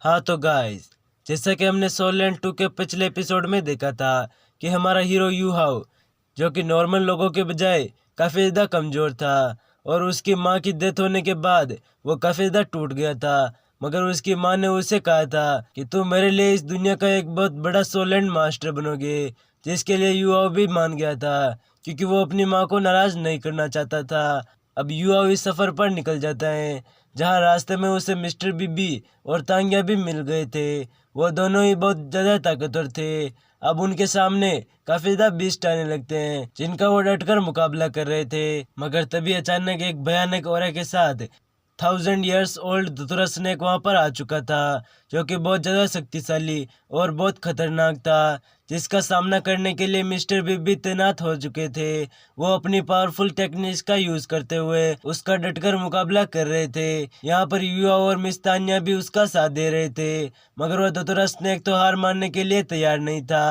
हाँ तो गाइस, जैसा कि हमने सोल लैंड 2 के पिछले एपिसोड में देखा था कि हमारा हीरो यू हाउ, जो कि नॉर्मल लोगों के बजाय काफ़ी ज़्यादा कमज़ोर था और उसकी माँ की डेथ होने के बाद वो काफ़ी ज़्यादा टूट गया था। मगर उसकी माँ ने उसे कहा था कि तुम मेरे लिए इस दुनिया का एक बहुत बड़ा सोल लैंड मास्टर बनोगे, जिसके लिए यू हाउ भी मान गया था क्योंकि वो अपनी माँ को नाराज़ नहीं करना चाहता था। अब यू हाउ इस सफ़र पर निकल जाता है, जहाँ रास्ते में उसे मिस्टर बीबी और तांगिया भी मिल गए थे। वो दोनों ही बहुत ज़्यादा ताकतवर थे। अब उनके सामने काफ़ी ज़्यादा बीस्ट आने लगते हैं, जिनका वो डटकर मुकाबला कर रहे थे। मगर तभी अचानक एक भयानक ऑरा के साथ 1000 years old धतुरा स्नेक वहाँ पर आ चुका था, जो कि बहुत ज़्यादा शक्तिशाली और बहुत खतरनाक था, जिसका सामना करने के लिए मिस्टर बीबी तैनात हो चुके थे। वो अपनी पावरफुल टेक्निक्स का यूज करते हुए उसका डटकर मुकाबला कर रहे थे। यहाँ पर युवा और मिस तान्या भी उसका साथ दे रहे थे, मगर वह धतुरा स्नेक तो हार मानने के लिए तैयार नहीं था।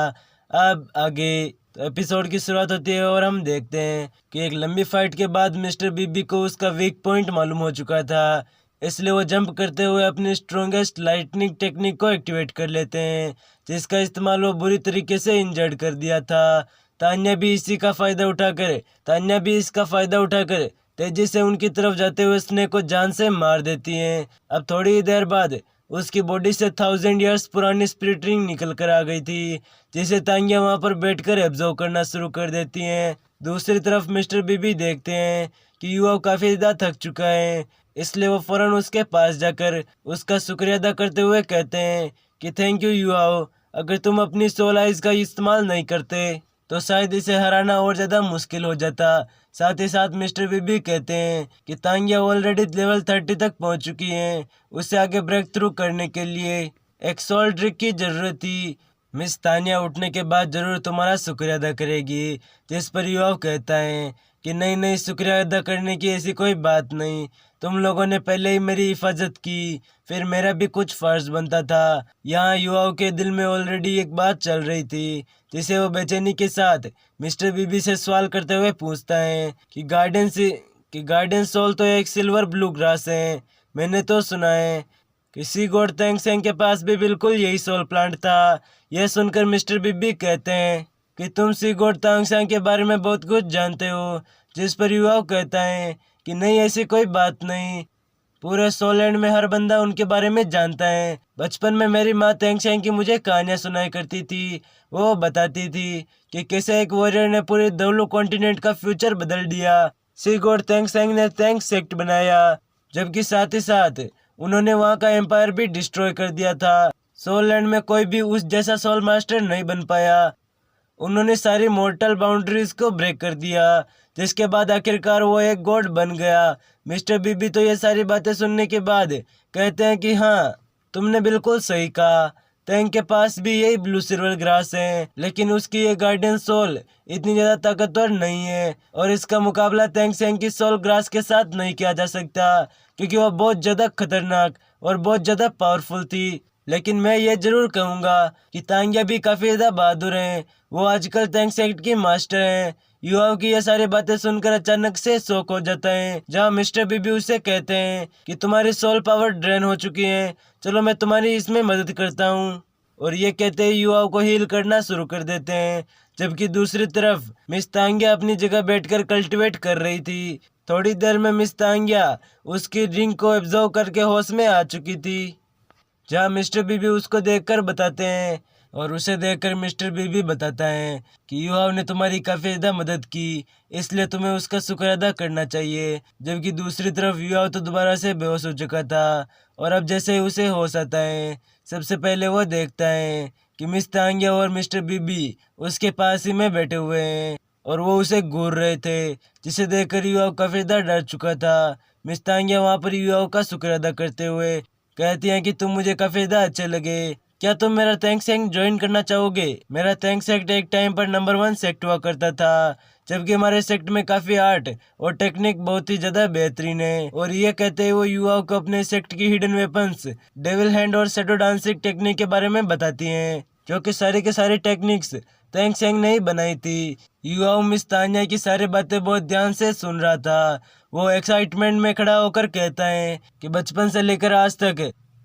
अब आगे तो एपिसोड की शुरुआत होती है और हम देखते हैं कि एक लंबी फाइट के बाद मिस्टर बीबी को उसका वीक पॉइंट मालूम हो चुका था, इसलिए वो जंप करते हुए अपनी स्ट्रॉन्गेस्ट लाइटनिंग टेक्निक को एक्टिवेट कर लेते हैं, जिसका इस्तेमाल वो बुरी तरीके से इंजर्ड कर दिया था। तान्या भी इसका फ़ायदा उठाकर तेजी से उनकी तरफ जाते हुए स्नेक को जान से मार देती हैं। अब थोड़ी ही देर बाद उसकी बॉडी से 1000 years पुरानी स्पिरिट रिंग निकल कर आ गई थी, जिसे तांगिया वहाँ पर बैठकर एब्जॉर्व करना शुरू कर देती हैं। दूसरी तरफ मिस्टर बीबी देखते हैं कि युवा काफ़ी ज़्यादा थक चुका है, इसलिए वो फौरन उसके पास जाकर उसका शुक्रिया अदा करते हुए कहते हैं कि थैंक यू युवाओ, अगर तुम अपनी सोल आइज का इस्तेमाल नहीं करते तो शायद इसे हराना और ज़्यादा मुश्किल हो जाता। साथ ही साथ मिस्टर बीबी कहते हैं कि तांगिया ऑलरेडी लेवल 30 तक पहुंच चुकी हैं, उसे आगे ब्रेक थ्रू करने के लिए एक सोल ट्रिक की ज़रूरत थी। मिस तानिया उठने के बाद ज़रूर तुम्हारा शुक्रिया अदा करेगी, जिस पर युवा कहता है कि नहीं नहीं, शुक्रिया अदा करने की ऐसी कोई बात नहीं, तुम लोगों ने पहले ही मेरी हिफाजत की, फिर मेरा भी कुछ फ़र्ज बनता था। यहाँ युवाओं के दिल में ऑलरेडी एक बात चल रही थी, जिसे वो बेचैनी के साथ मिस्टर बीबी से सवाल करते हुए पूछता है कि गार्डन सोल तो एक सिल्वर ब्लू ग्रास है। मैंने तो सुना है कि सी गॉड तेंगसेंग के पास भी बिल्कुल यही सोल प्लांट था। यह सुनकर मिस्टर बीबी कहते हैं कि तुम सी गॉड तेंगसेंग के बारे में बहुत कुछ जानते हो, जिस पर युवा कहता है कि नहीं, ऐसी कोई बात नहीं, पूरे सोलैंड में हर बंदा उनके बारे में जानता है। बचपन में मेरी माँ तेंगसेंग की मुझे कहानियाँ सुनाई करती थी। वो बताती थी कि कैसे एक वॉरियर ने पूरे दोलू कॉन्टिनेंट का फ्यूचर बदल दिया। सी गॉड तेंगसेंग ने तेंग सेक्ट बनाया, जबकि साथ ही साथ उन्होंने वहाँ का एम्पायर भी डिस्ट्रॉय कर दिया था। सोलैंड में कोई भी उस जैसा सोल मास्टर नहीं बन पाया। उन्होंने सारी मोर्टल बाउंड्रीज को ब्रेक कर दिया, जिसके बाद आखिरकार वो एक गॉड बन गया। मिस्टर बीबी तो ये सारी बातें सुनने के बाद कहते हैं कि हाँ, तुमने बिल्कुल सही कहा, तेंग के पास भी यही ब्लू सिल्वर ग्रास है, लेकिन उसकी ये गार्डियन सोल इतनी ज़्यादा ताकतवर नहीं है और इसका मुकाबला तेंग सेंग की सोल ग्रास के साथ नहीं किया जा सकता, क्योंकि वह बहुत ज़्यादा खतरनाक और बहुत ज़्यादा पावरफुल थी। लेकिन मैं ये जरूर कहूँगा कि तांगिया भी काफ़ी ज़्यादा बहादुर हैं, वो आजकल तेंग सेक्ट की मास्टर हैं। युवाओं की ये सारी बातें सुनकर अचानक से शॉक हो जाता है, जहाँ मिस्टर बीबी उसे कहते हैं कि तुम्हारी सोल पावर ड्रेन हो चुकी है, चलो मैं तुम्हारी इसमें मदद करता हूँ। और ये कहते ही युवाओं को हील करना शुरू कर देते हैं, जबकि दूसरी तरफ मिस तांगिया अपनी जगह बैठकर कल्टीवेट कर रही थी। थोड़ी देर में मिस तांगिया उसकी ड्रिंक को एब्जॉर्व करके होश में आ चुकी थी, जहाँ मिस्टर बीबी उसको देखकर बताते हैं और उसे देखकर मिस्टर बीबी बताता है कि युवाओं ने तुम्हारी काफ़ी ज़्यादा मदद की, इसलिए तुम्हें उसका शुक्र अदा करना चाहिए। जबकि दूसरी तरफ युवाओं तो दोबारा से बेहोश हो चुका था और अब जैसे ही उसे होश आता है, सबसे पहले वो देखता है कि मिस तांगिया और मिस्टर बीबी उसके पास ही में बैठे हुए हैं और वो उसे घूर रहे थे, जिसे देखकर युवाओं काफ़ी ज़्यादा डर चुका था। मिस तांगिया वहाँ पर युवाओं का शुक्र अदा करते हुए कहती हैं कि तुम मुझे काफ़ी ज़्यादा अच्छे लगे, क्या तुम मेरा थैंक सेक्ट ज्वाइन करना चाहोगे? मेरा थैंक सेक्ट एक टाइम पर नंबर 1 सेक्ट हुआ करता था, जबकि हमारे सेक्ट में काफ़ी आर्ट और टेक्निक बहुत ही ज़्यादा बेहतरीन है। और ये कहते हुए युवाओं को अपने सेक्ट की हिडन वेपन्स, डेविल हैंड और शैडो डांसिंग टेक्निक के बारे में बताती हैं, जो कि सारे के सारे टेक्निक्स तेंग सेंग ने ही बनाई थी। युवाओं मिस तान्या की सारी बातें बहुत ध्यान से सुन रहा था। वो एक्साइटमेंट में खड़ा होकर कहता है कि बचपन से लेकर आज तक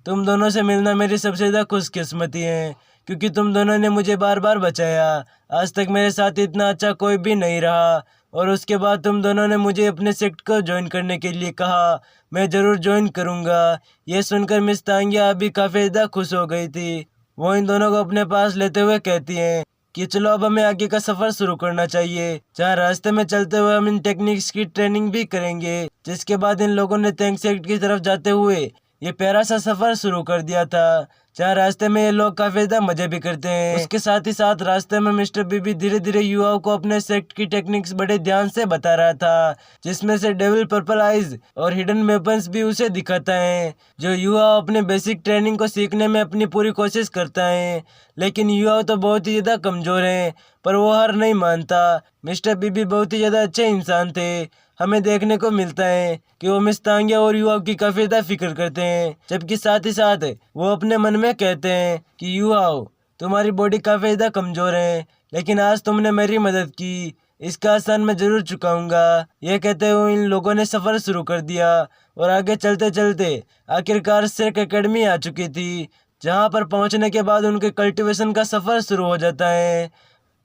तुम दोनों से मिलना मेरी सबसे ज़्यादा खुशकिस्मती है, क्योंकि तुम दोनों ने मुझे बार बार बचाया। आज तक मेरे साथ इतना अच्छा कोई भी नहीं रहा। और उसके बाद तुम दोनों ने मुझे अपने सेक्ट को ज्वाइन करने के लिए कहा। मैं ज़रूर ज्वाइन करूँगा। ये सुनकर मिस तांगिया अभी काफ़ी ज़्यादा खुश हो गई थी। वो इन दोनों को अपने पास लेते हुए कहती हैं कि चलो अब हमें आगे का सफ़र शुरू करना चाहिए, जहाँ रास्ते में चलते हुए हम इन टेक्निक्स की ट्रेनिंग भी करेंगे। जिसके बाद इन लोगों ने टैंक सेक्ट की तरफ जाते हुए ये प्यारा सा सफ़र शुरू कर दिया था, जहाँ रास्ते में ये लोग काफ़ी ज़्यादा मजे भी करते हैं। उसके साथ ही साथ रास्ते में मिस्टर बीबी धीरे धीरे युवाओं को अपने सेक्ट की टेक्निक्स बड़े ध्यान से बता रहा था, जिसमें से डेविल पर्पल आइज और हिडन वेपन्स भी उसे दिखाता है। जो युवा अपने बेसिक ट्रेनिंग को सीखने में अपनी पूरी कोशिश करता है, लेकिन युवा तो बहुत ही ज़्यादा कमज़ोर हैं, पर वो हार नहीं मानता। मिस्टर बीबी बहुत ही ज़्यादा अच्छे इंसान थे। हमें देखने को मिलता है कि वो मिस तांगिया और युवाओं की काफ़ी ज़्यादा फिक्र करते हैं, जबकि साथ ही साथ वो अपने मन में कहते हैं कि युवाओं, तुम्हारी बॉडी काफ़ी ज़्यादा कमज़ोर है, लेकिन आज तुमने मेरी मदद की, इसका एहसान मैं ज़रूर चुकाऊंगा। यह कहते हुए इन लोगों ने सफ़र शुरू कर दिया और आगे चलते चलते आखिरकार शेख एकेडमी आ चुकी थी, जहाँ पर पहुँचने के बाद उनके कल्टीवेशन का सफ़र शुरू हो जाता है।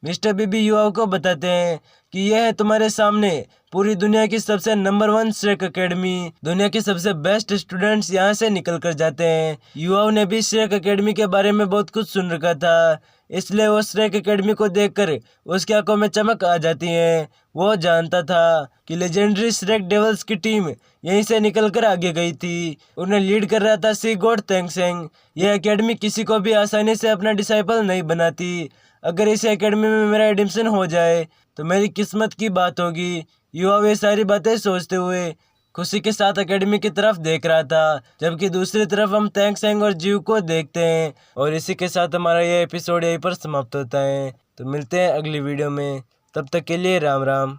मिस्टर बीबी युवाओं को बताते हैं कि यह है तुम्हारे सामने पूरी दुनिया की सबसे नंबर 1 श्रेक एकेडमी। दुनिया के सबसे बेस्ट स्टूडेंट्स यहाँ से निकल कर जाते हैं। युवाओं ने भी श्रेक एकेडमी के बारे में बहुत कुछ सुन रखा था, इसलिए वो श्रेक एकेडमी को देखकर उसकी आंखों में चमक आ जाती है। वो जानता था कि लेजेंडरी श्रेक डेवल्स की टीम यहीं से निकल कर आगे गई थी। उन्हें लीड कर रहा था सी गॉड तेंगसेंग। यह एकेडमी किसी को भी आसानी से अपना डिसाइपल नहीं बनाती। अगर इस एकेडमी में मेरा एडमिशन हो जाए तो मेरी किस्मत की बात होगी। युवा वे सारी बातें सोचते हुए खुशी के साथ एकेडमी की तरफ देख रहा था, जबकि दूसरी तरफ हम तेंगसेंग और जीव को देखते हैं। और इसी के साथ हमारा ये एपिसोड यहीं पर समाप्त होता है। तो मिलते हैं अगली वीडियो में, तब तक के लिए राम राम।